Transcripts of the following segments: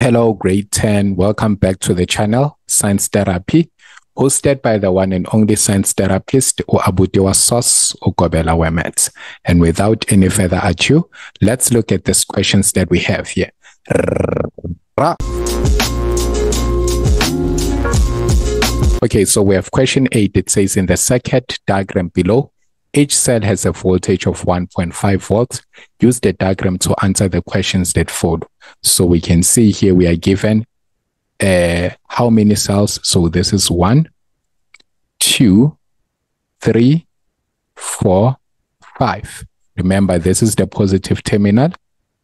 Hello, grade 10. Welcome back to the channel, Science Therapy, hosted by the one and only science therapist, Abutewa Sos Ugobela Wemets. And without any further ado, let's look at these questions that we have here. Okay, so we have question 8. It says in the circuit diagram below, each cell has a voltage of 1.5 volts. Use the diagram to answer the questions that follow. So we can see here we are given how many cells. So this is 1, 2, 3, 4, 5. Remember, this is the positive terminal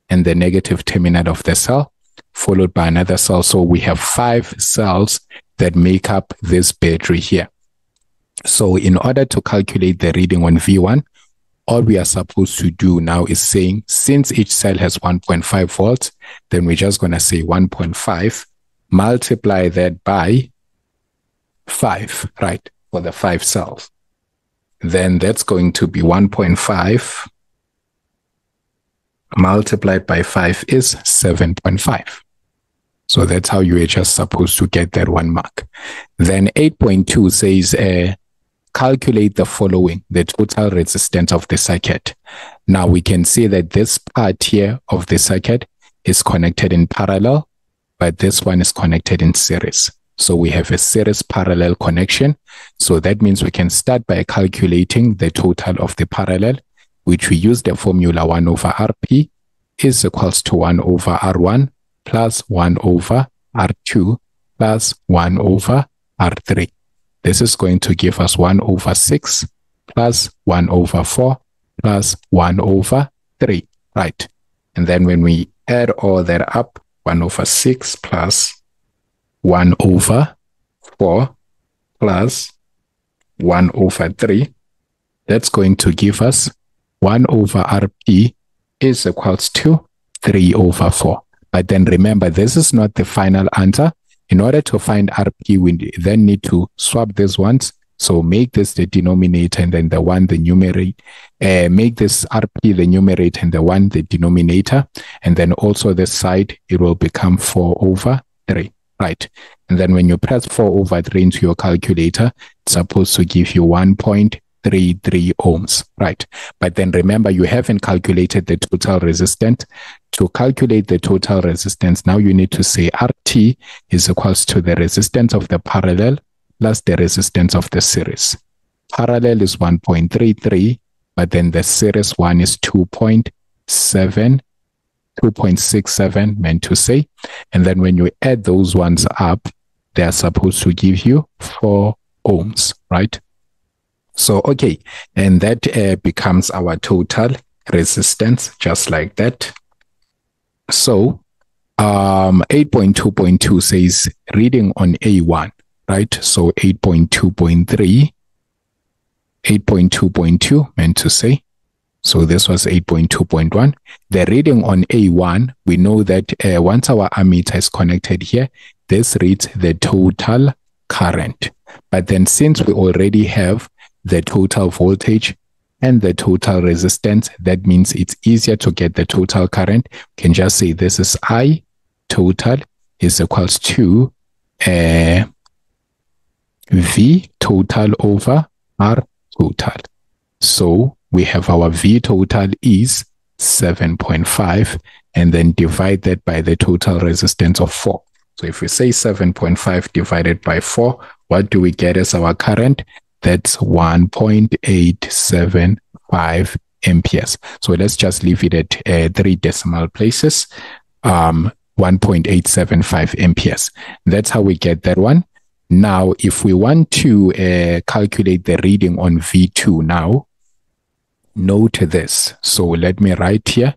and the negative terminal of the cell, followed by another cell. So we have 5 cells that make up this battery here. So in order to calculate the reading on V1, all we are supposed to do now is saying, since each cell has 1.5 volts, then we're just going to say 1.5, multiply that by 5, right, for the 5 cells. Then that's going to be 1.5 multiplied by 5 is 7.5. So that's how you are just supposed to get that 1 mark. Then 8.2 says, calculate the following, the total resistance of the circuit. Now we can see that this part here of the circuit is connected in parallel, but this one is connected in series. So we have a series parallel connection. So that means we can start by calculating the total of the parallel, which we use the formula 1 over Rp is equals to 1 over R1 plus 1 over R2 plus 1 over R3. This is going to give us 1 over 6 plus 1 over 4 plus 1 over 3, right? And then when we add all that up, 1 over 6 plus 1 over 4 plus 1 over 3, that's going to give us 1 over Rp is equals to 3 over 4. But then remember, this is not the final answer. In order to find Rp, we then need to swap these ones. So make this the denominator and then the 1 the numerator. Make this Rp the numerator and the 1 the denominator. And then also this side, it will become 4 over 3, right? And then when you press 4 over 3 into your calculator, it's supposed to give you 1.33 ohms, right? But then remember, you haven't calculated the total resistance. To calculate the total resistance, now you need to say RT is equals to the resistance of the parallel plus the resistance of the series. Parallel is 1.33, but then the series one is 2.67, meant to say. And then when you add those ones up, they are supposed to give you 4 ohms, right? So, okay, and that becomes our total resistance, just like that. So 8.2.2 says reading on A1, right? So 8.2.2 meant to say. So this was 8.2.1. The reading on A1, we know that once our ammeter is connected here, this reads the total current. But then since we already have the total voltage and the total resistance, that means it's easier to get the total current. You can just say this is I total is equals to V total over R total. So we have our V total is 7.5 and then divide that by the total resistance of 4. So if we say 7.5 divided by 4, what do we get as our current? That's 1.875 amperes. So let's just leave it at 3 decimal places, 1.875 amperes. That's how we get that one. Now, if we want to calculate the reading on V2 now, note this. So let me write here,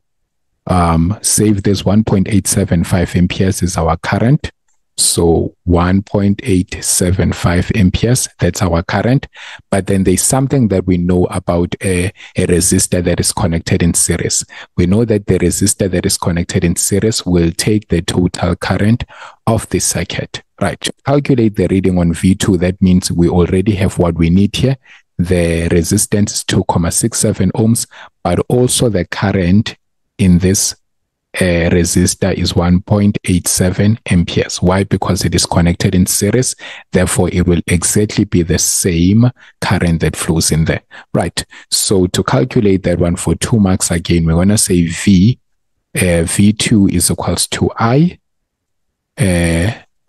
save this 1.875 amperes is our current. So 1.875 amperes, that's our current. But then there's something that we know about a resistor that is connected in series. We know that the resistor that is connected in series will take the total current of the circuit, right? To calculate the reading on V2, that means we already have what we need here. The resistance is 2.67 ohms, but also the current in this resistor is 1.87 amperes. Why? Because it is connected in series. Therefore, it will exactly be the same current that flows in there. Right. So to calculate that one for 2 marks, again, we're going to say V2 is equals to I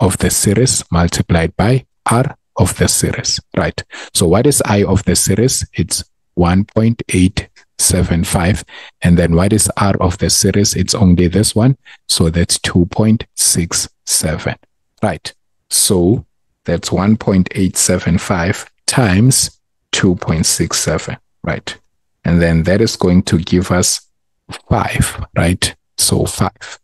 of the series multiplied by R of the series. Right. So what is I of the series? It's 1.875. And then what is R of the series? It's only this one. So that's 2.67. Right. So that's 1.875 times 2.67. Right. And then that is going to give us 5. Right. So 5.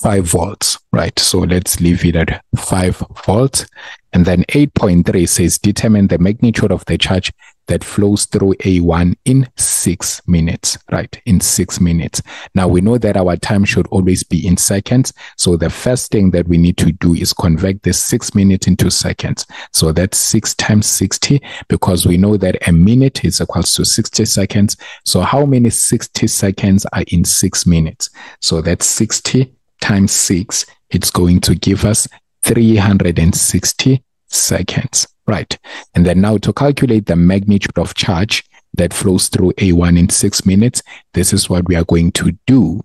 5 volts, right? So let's leave it at 5 volts. And then 8.3 says determine the magnitude of the charge that flows through A1 in 6 minutes, right? In 6 minutes. Now we know that our time should always be in seconds. So the first thing that we need to do is convert this 6 minutes into seconds. So that's 6 times 60, because we know that a minute is equals to 60 seconds. So how many 60 seconds are in 6 minutes? So that's 60 times 6, it's going to give us 360 seconds, right? And then now to calculate the magnitude of charge that flows through A1 in 6 minutes, this is what we are going to do.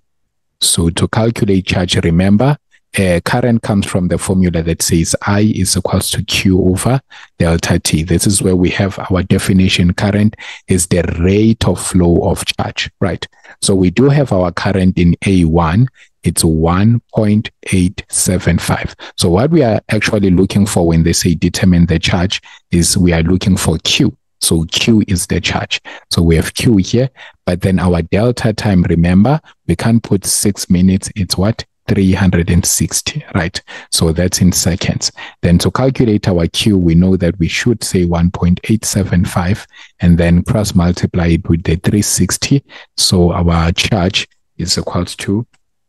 So to calculate charge, remember, current comes from the formula that says I is equals to Q over delta T. This is where we have our definition. Current is the rate of flow of charge, right? So we do have our current in A1. It's 1.875. So what we are actually looking for when they say determine the charge is we are looking for Q. So Q is the charge. So we have Q here, but then our delta time, remember, we can't put 6 minutes. It's what? 360, right? So that's in seconds. Then to calculate our Q, we know that we should say 1.875 and then cross multiply it with the 360. So our charge is equals to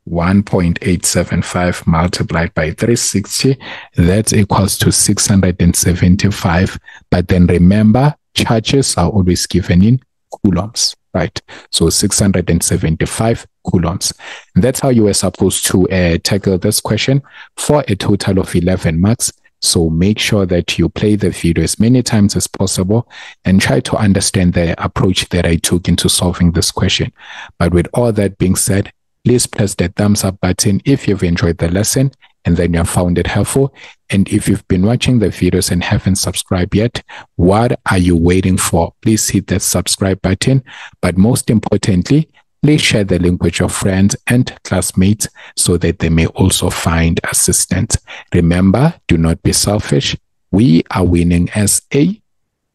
1.875 multiplied by 360. That's equals to 675. But then remember, charges are always given in coulombs, right? So 675 coulombs. That's how you were supposed to tackle this question for a total of 11 marks. So make sure that you play the video as many times as possible and try to understand the approach that I took into solving this question. But with all that being said, please press the thumbs up button if you've enjoyed the lesson and then you have found it helpful. And if you've been watching the videos and haven't subscribed yet, what are you waiting for? Please hit that subscribe button. But most importantly, please share the link with your friends and classmates so that they may also find assistance. Remember, do not be selfish. We are winning as a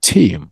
team.